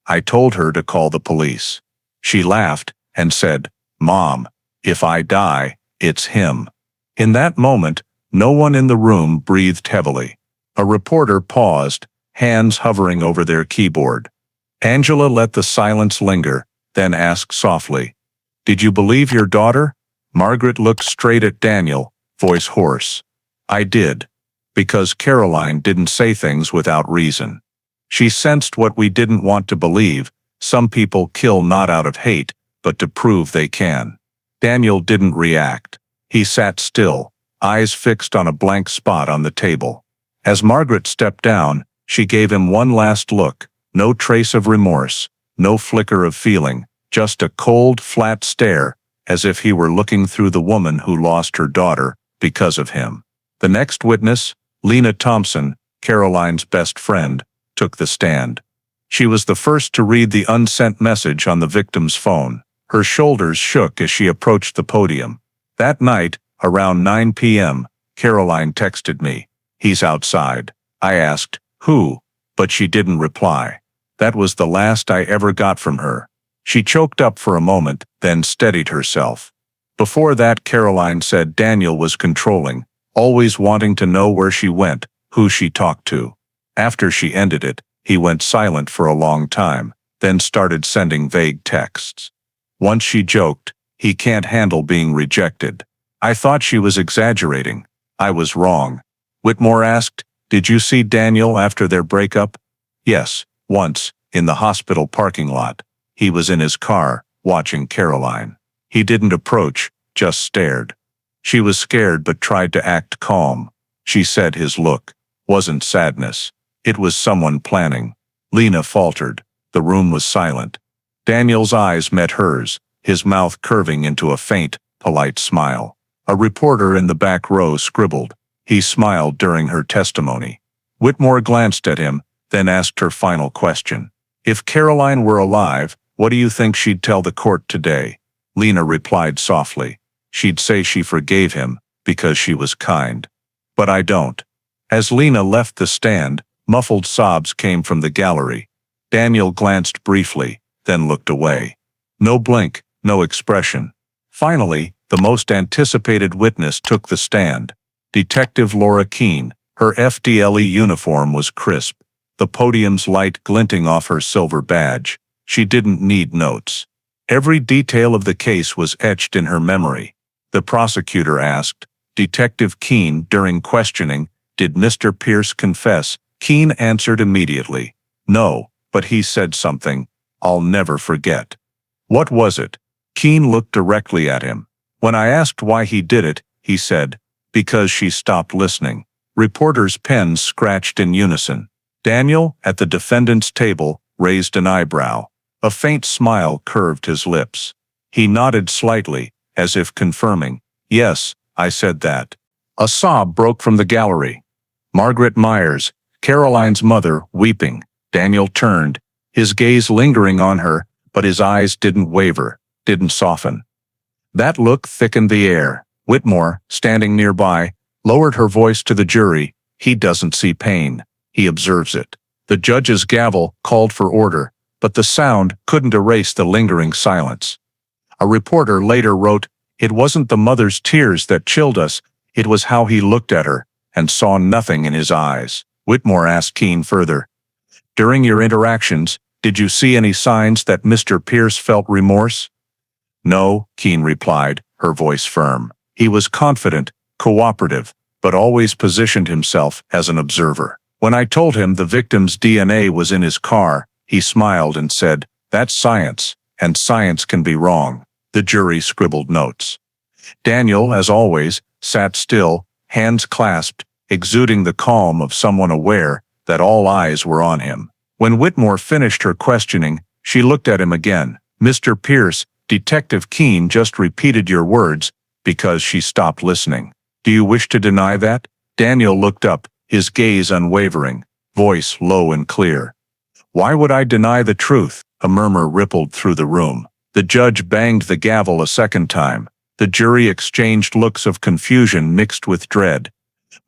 I told her to call the police. She laughed and said, "Mom, if I die, it's him." In that moment, no one in the room breathed heavily. A reporter paused, hands hovering over their keyboard. Angela let the silence linger, then asked softly, "Did you believe your daughter?" Margaret looked straight at Daniel, voice hoarse. "I did. Because Caroline didn't say things without reason. She sensed what we didn't want to believe. Some people kill not out of hate, but to prove they can." Daniel didn't react. He sat still, eyes fixed on a blank spot on the table. As Margaret stepped down, she gave him one last look, no trace of remorse, no flicker of feeling, just a cold, flat stare, as if he were looking through the woman who lost her daughter because of him. The next witness, Lena Thompson, Caroline's best friend, took the stand. She was the first to read the unsent message on the victim's phone. Her shoulders shook as she approached the podium. That night, around 9 p.m., Caroline texted me, "He's outside." I asked, "Who?" but she didn't reply. That was the last I ever got from her." She choked up for a moment, then steadied herself. Before that, Caroline said Daniel was controlling, always wanting to know where she went, who she talked to. After she ended it, he went silent for a long time, then started sending vague texts. Once she joked, "He can't handle being rejected." I thought she was exaggerating. I was wrong. Whitmore asked, "Did you see Daniel after their breakup?" "Yes, once, in the hospital parking lot. He was in his car, watching Caroline. He didn't approach, just stared. She was scared but tried to act calm. She said his look wasn't sadness. It was someone planning." Lena faltered. The room was silent. Daniel's eyes met hers, his mouth curving into a faint, polite smile. A reporter in the back row scribbled. He smiled during her testimony. Whitmore glanced at him, then asked her final question. "If Caroline were alive, what do you think she'd tell the court today?" Lena replied softly. "She'd say she forgave him, because she was kind. But I don't." As Lena left the stand, muffled sobs came from the gallery. Daniel glanced briefly, then looked away. No blink, no expression. Finally, the most anticipated witness took the stand. Detective Laura Keene. Her FDLE uniform was crisp, the podium's light glinting off her silver badge. She didn't need notes. Every detail of the case was etched in her memory. The prosecutor asked Detective Keene during questioning, "Did Mr. Pierce confess?" Keene answered immediately, "No, but he said something I'll never forget." "What was it?" Keene looked directly at him. "When I asked why he did it, he said, because she stopped listening." Reporters' pens scratched in unison. Daniel, at the defendant's table, raised an eyebrow. A faint smile curved his lips. He nodded slightly, as if confirming, "Yes, I said that." A sob broke from the gallery. Margaret Myers, Caroline's mother, weeping. Daniel turned, his gaze lingering on her, but his eyes didn't waver, didn't soften. That look thickened the air. Whitmore, standing nearby, lowered her voice to the jury. "He doesn't see pain. He observes it." The judge's gavel called for order, but the sound couldn't erase the lingering silence. A reporter later wrote, "It wasn't the mother's tears that chilled us, it was how he looked at her, and saw nothing in his eyes." Whitmore asked Keene further, "During your interactions, did you see any signs that Mr. Pierce felt remorse?" "No," Keene replied, her voice firm. "He was confident, cooperative, but always positioned himself as an observer. When I told him the victim's DNA was in his car, he smiled and said, 'That's science, and science can be wrong.'" The jury scribbled notes. Daniel, as always, sat still, hands clasped, exuding the calm of someone aware that all eyes were on him. When Whitmore finished her questioning, she looked at him again. "Mr. Pierce, Detective Keene just repeated your words, because she stopped listening. Do you wish to deny that?" Daniel looked up, his gaze unwavering, voice low and clear. "Why would I deny the truth?" A murmur rippled through the room. The judge banged the gavel a second time. The jury exchanged looks of confusion mixed with dread.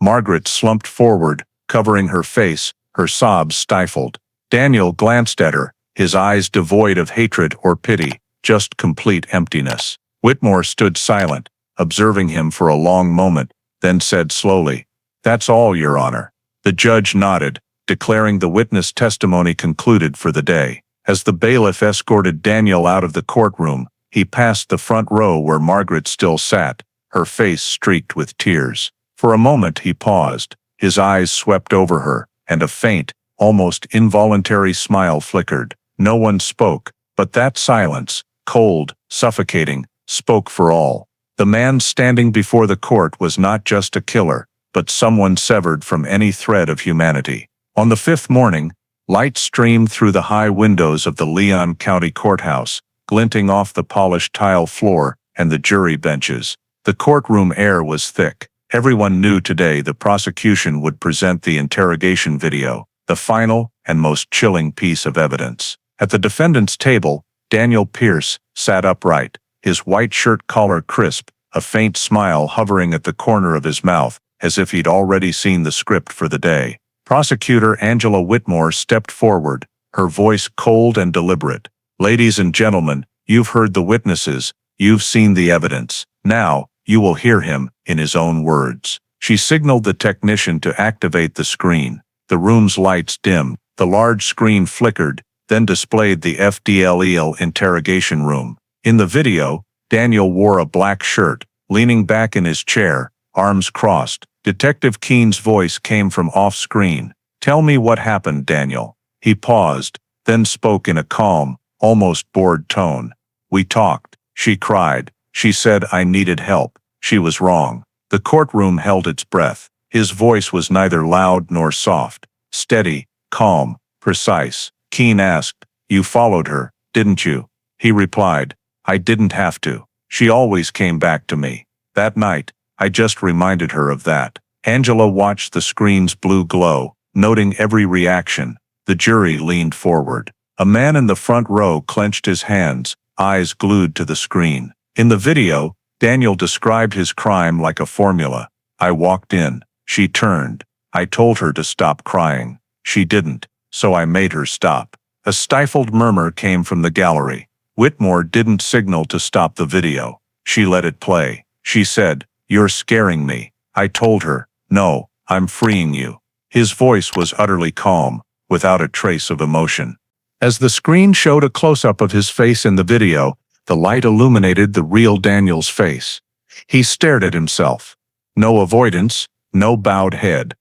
Margaret slumped forward, covering her face, her sobs stifled. Daniel glanced at her, his eyes devoid of hatred or pity, just complete emptiness. Whitmore stood silent, observing him for a long moment, then said slowly, "That's all, Your Honor." The judge nodded, declaring the witness testimony concluded for the day. As the bailiff escorted Daniel out of the courtroom, he passed the front row where Margaret still sat, her face streaked with tears. For a moment he paused, his eyes swept over her, and a faint, almost involuntary smile flickered. No one spoke, but that silence, cold, suffocating, spoke for all. The man standing before the court was not just a killer, but someone severed from any thread of humanity. On the fifth morning, light streamed through the high windows of the Leon County Courthouse, glinting off the polished tile floor and the jury benches. The courtroom air was thick. Everyone knew today the prosecution would present the interrogation video, the final and most chilling piece of evidence. At the defendant's table, Daniel Pierce sat upright, his white shirt collar crisp, a faint smile hovering at the corner of his mouth, as if he'd already seen the script for the day. Prosecutor Angela Whitmore stepped forward, her voice cold and deliberate. "Ladies and gentlemen, you've heard the witnesses, you've seen the evidence. Now, you will hear him, in his own words." She signaled the technician to activate the screen. The room's lights dimmed, the large screen flickered, then displayed the FDLEL interrogation room. In the video, Daniel wore a black shirt, leaning back in his chair, arms crossed. Detective Keene's voice came from off-screen. "Tell me what happened, Daniel." He paused, then spoke in a calm, almost bored tone. "We talked," she cried. "She said I needed help. She was wrong." The courtroom held its breath. His voice was neither loud nor soft. Steady, calm, precise. Keene asked, "You followed her, didn't you?" He replied, "I didn't have to. She always came back to me. That night, I just reminded her of that." Angela watched the screen's blue glow, noting every reaction. The jury leaned forward. A man in the front row clenched his hands, eyes glued to the screen. In the video, Daniel described his crime like a formula. "I walked in. She turned. I told her to stop crying. She didn't, so I made her stop." A stifled murmur came from the gallery. Whitmore didn't signal to stop the video. She let it play. She said, "You're scaring me." I told her, "No, I'm freeing you." His voice was utterly calm, without a trace of emotion. As the screen showed a close-up of his face in the video, the light illuminated the real Daniel's face. He stared at himself. No avoidance, no bowed head.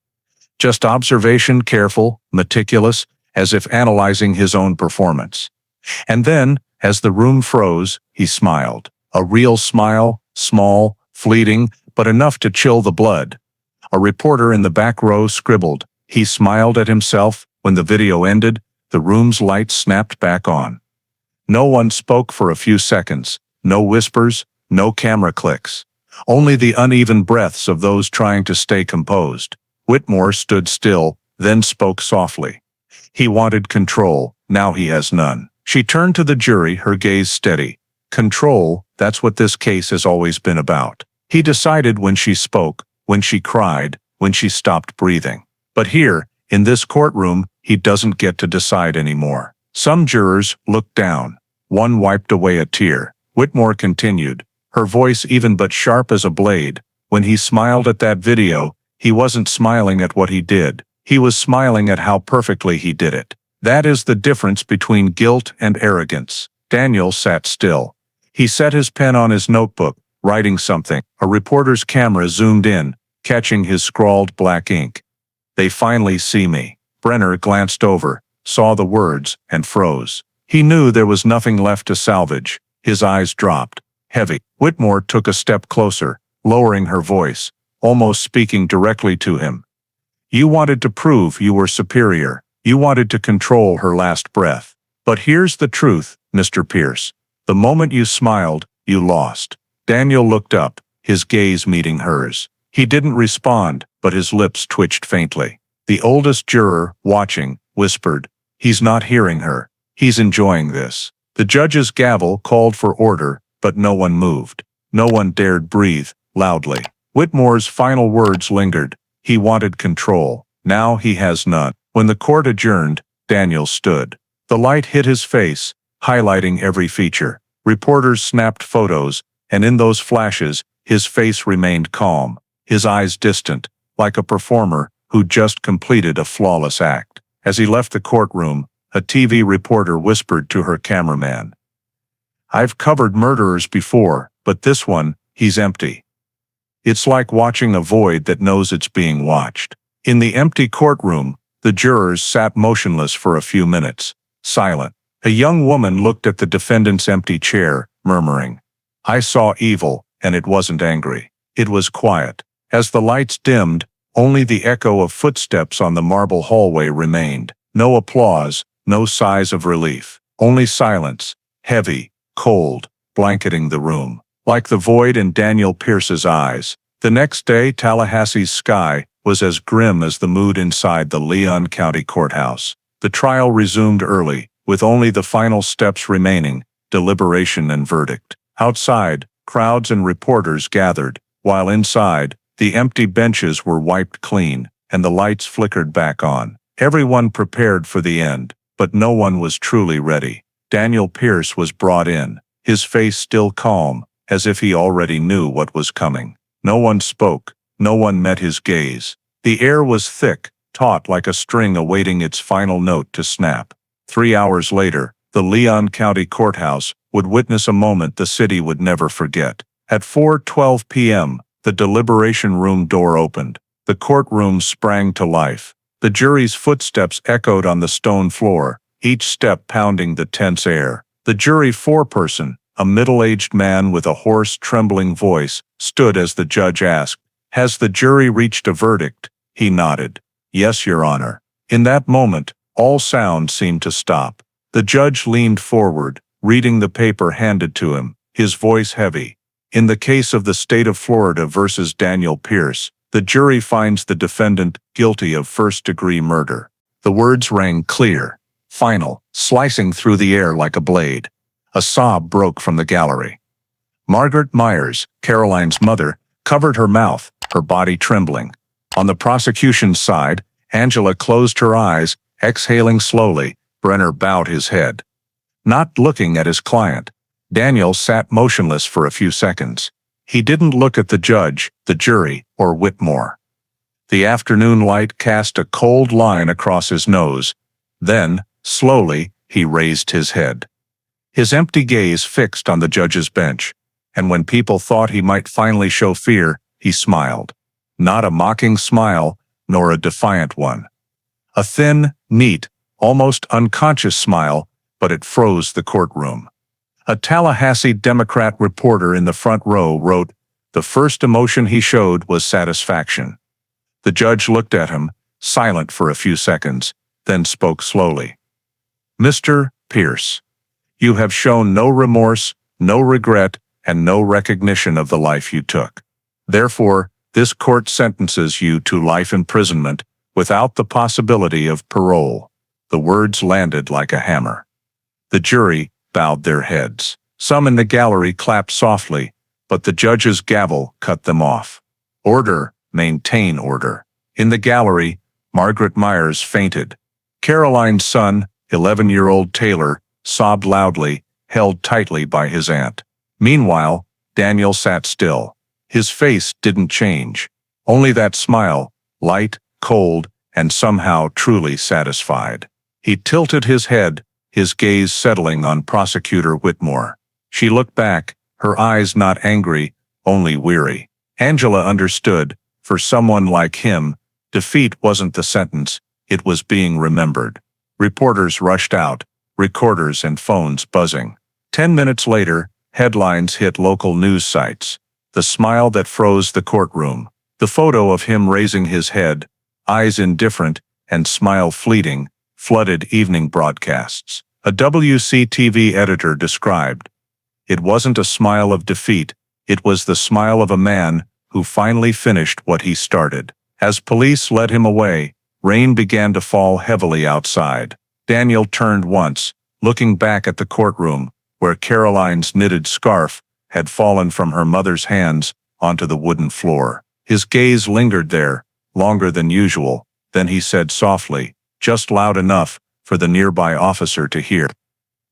Just observation, careful, meticulous, as if analyzing his own performance. And then, as the room froze, he smiled. A real smile, small, fleeting, but enough to chill the blood. A reporter in the back row scribbled. He smiled at himself. When the video ended, the room's lights snapped back on. No one spoke for a few seconds. No whispers, no camera clicks. Only the uneven breaths of those trying to stay composed. Whitmore stood still, then spoke softly. "He wanted control, now he has none." She turned to the jury, her gaze steady. "Control, that's what this case has always been about." He decided when she spoke, when she cried, when she stopped breathing. But here, in this courtroom, he doesn't get to decide anymore. Some jurors looked down. One wiped away a tear. Whitmore continued, her voice even but sharp as a blade. "When he smiled at that video, he wasn't smiling at what he did. He was smiling at how perfectly he did it. That is the difference between guilt and arrogance." Daniel sat still. He set his pen on his notebook, writing something. A reporter's camera zoomed in, catching his scrawled black ink. "They finally see me." Brenner glanced over, saw the words, and froze. He knew there was nothing left to salvage. His eyes dropped. Heavy. Whitmore took a step closer, lowering her voice, almost speaking directly to him. "You wanted to prove you were superior. You wanted to control her last breath. But here's the truth, Mr. Pierce. The moment you smiled, you lost." Daniel looked up, his gaze meeting hers. He didn't respond, but his lips twitched faintly. The oldest juror, watching, whispered, "He's not hearing her. He's enjoying this." The judge's gavel called for order, but no one moved. No one dared breathe, loudly. Whitmore's final words lingered. He wanted control. Now he has none. When the court adjourned, Daniel stood. The light hit his face, highlighting every feature. Reporters snapped photos, and in those flashes, his face remained calm, his eyes distant, like a performer who just completed a flawless act. As he left the courtroom, a TV reporter whispered to her cameraman, "I've covered murderers before, but this one, he's empty." It's like watching a void that knows it's being watched. In the empty courtroom, the jurors sat motionless for a few minutes, silent. A young woman looked at the defendant's empty chair, murmuring, "I saw evil, and it wasn't angry. It was quiet." As the lights dimmed, only the echo of footsteps on the marble hallway remained. No applause, no sighs of relief. Only silence, heavy, cold, blanketing the room. Like the void in Daniel Pierce's eyes. The next day, Tallahassee's sky was as grim as the mood inside the Leon County Courthouse. The trial resumed early, with only the final steps remaining, deliberation and verdict. Outside, crowds and reporters gathered, while inside, the empty benches were wiped clean, and the lights flickered back on. Everyone prepared for the end. but no one was truly ready. Daniel Pierce was brought in, his face still calm, as if he already knew what was coming. No one spoke, no one met his gaze. The air was thick, taut like a string awaiting its final note to snap. 3 hours later, the Leon County Courthouse would witness a moment the city would never forget. At 4:12 p.m., the deliberation room door opened. The courtroom sprang to life. The jury's footsteps echoed on the stone floor, each step pounding the tense air. The jury foreperson, a middle-aged man with a hoarse, trembling voice, stood as the judge asked, "Has the jury reached a verdict?" He nodded. "Yes, Your Honor." In that moment, all sound seemed to stop. The judge leaned forward, reading the paper handed to him, his voice heavy. In the case of the state of Florida versus Daniel Pierce, the jury finds the defendant guilty of first-degree murder. The words rang clear, final, slicing through the air like a blade. A sob broke from the gallery. Margaret Myers, Caroline's mother, covered her mouth, her body trembling. On the prosecution's side, Angela closed her eyes, exhaling slowly. Brenner bowed his head. Not looking at his client, Daniel sat motionless for a few seconds. He didn't look at the judge, the jury, or Whitmore. The afternoon light cast a cold line across his nose. Then, slowly, he raised his head. His empty gaze fixed on the judge's bench, and when people thought he might finally show fear, he smiled. Not a mocking smile, nor a defiant one. A thin, neat, almost unconscious smile, but it froze the courtroom. A Tallahassee Democrat reporter in the front row wrote, "The first emotion he showed was satisfaction." The judge looked at him, silent for a few seconds, then spoke slowly. "Mr. Pierce, you have shown no remorse, no regret, and no recognition of the life you took. Therefore, this court sentences you to life imprisonment without the possibility of parole." The words landed like a hammer. The jury bowed their heads. Some in the gallery clapped softly, but the judge's gavel cut them off. "Order, maintain order." In the gallery, Margaret Myers fainted. Caroline's son, 11-year-old Taylor, sobbed loudly, held tightly by his aunt. Meanwhile, Daniel sat still. His face didn't change. Only that smile, light, cold, and somehow truly satisfied. He tilted his head, his gaze settling on Prosecutor Whitmore. She looked back, her eyes not angry, only weary. Angela understood, for someone like him, defeat wasn't the sentence, it was being remembered. Reporters rushed out, recorders and phones buzzing. 10 minutes later, headlines hit local news sites. The smile that froze the courtroom. The photo of him raising his head, eyes indifferent, and smile fleeting, flooded evening broadcasts. A WCTV editor described, "It wasn't a smile of defeat, it was the smile of a man who finally finished what he started." As police led him away, rain began to fall heavily outside. Daniel turned once, looking back at the courtroom, where Caroline's knitted scarf had fallen from her mother's hands onto the wooden floor. His gaze lingered there, longer than usual, then he said softly, just loud enough for the nearby officer to hear.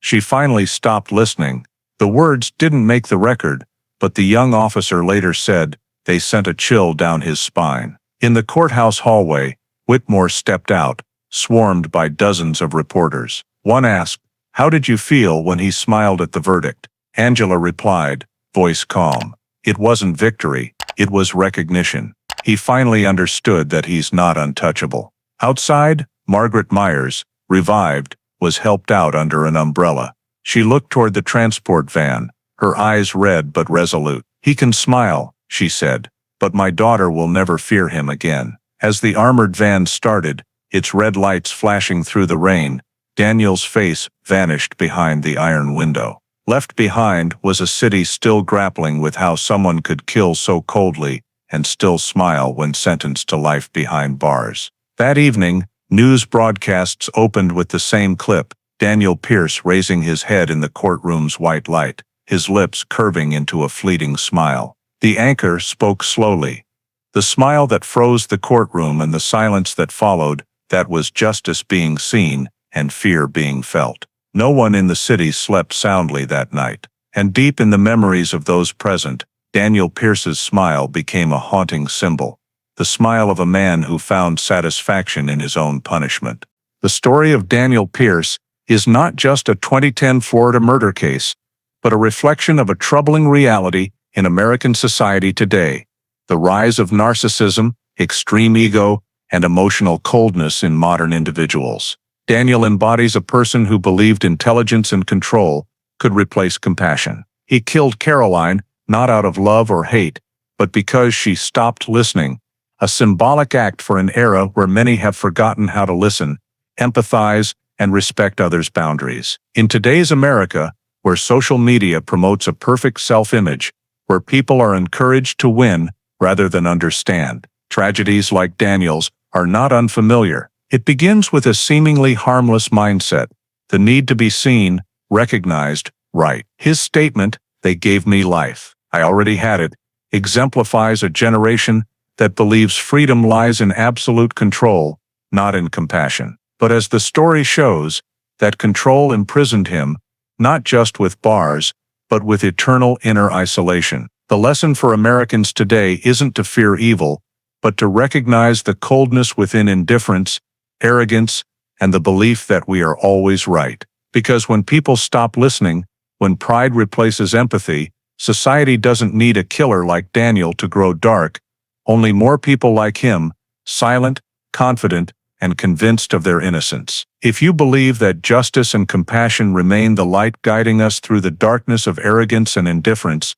She finally stopped listening. The words didn't make the record, but the young officer later said they sent a chill down his spine. In the courthouse hallway, Whitmore stepped out, swarmed by dozens of reporters. One asked, "How did you feel when he smiled at the verdict?" Angela replied, voice calm, "It wasn't victory, it was recognition. He finally understood that he's not untouchable." Outside, Margaret Myers, revived, was helped out under an umbrella. She looked toward the transport van, her eyes red but resolute. "He can smile," she said, "but my daughter will never fear him again." As the armored van started, its red lights flashing through the rain, Daniel's face vanished behind the iron window. Left behind was a city still grappling with how someone could kill so coldly and still smile when sentenced to life behind bars. That evening, news broadcasts opened with the same clip, Daniel Pierce raising his head in the courtroom's white light, his lips curving into a fleeting smile. The anchor spoke slowly. The smile that froze the courtroom and the silence that followed, that was justice being seen, and fear being felt. No one in the city slept soundly that night, and deep in the memories of those present, Daniel Pierce's smile became a haunting symbol, the smile of a man who found satisfaction in his own punishment. The story of Daniel Pierce is not just a 2010 Florida murder case, but a reflection of a troubling reality in American society today: the rise of narcissism, extreme ego, and emotional coldness in modern individuals. Daniel embodies a person who believed intelligence and control could replace compassion. He killed Caroline not out of love or hate, but because she stopped listening, a symbolic act for an era where many have forgotten how to listen, empathize, and respect others' boundaries. In today's America, where social media promotes a perfect self-image, where people are encouraged to win rather than understand, tragedies like Daniel's are not unfamiliar. It begins with a seemingly harmless mindset, the need to be seen, recognized, right. His statement, "They gave me life, I already had it," exemplifies a generation that believes freedom lies in absolute control, not in compassion. But as the story shows, that control imprisoned him, not just with bars, but with eternal inner isolation. The lesson for Americans today isn't to fear evil, but to recognize the coldness within indifference, arrogance, and the belief that we are always right. Because when people stop listening, when pride replaces empathy, society doesn't need a killer like Daniel to grow dark, only more people like him, silent, confident, and convinced of their innocence. If you believe that justice and compassion remain the light guiding us through the darkness of arrogance and indifference,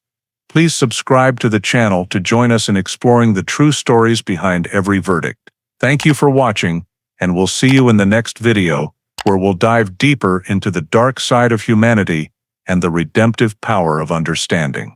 please subscribe to the channel to join us in exploring the true stories behind every verdict. Thank you for watching, and we'll see you in the next video, where we'll dive deeper into the dark side of humanity and the redemptive power of understanding.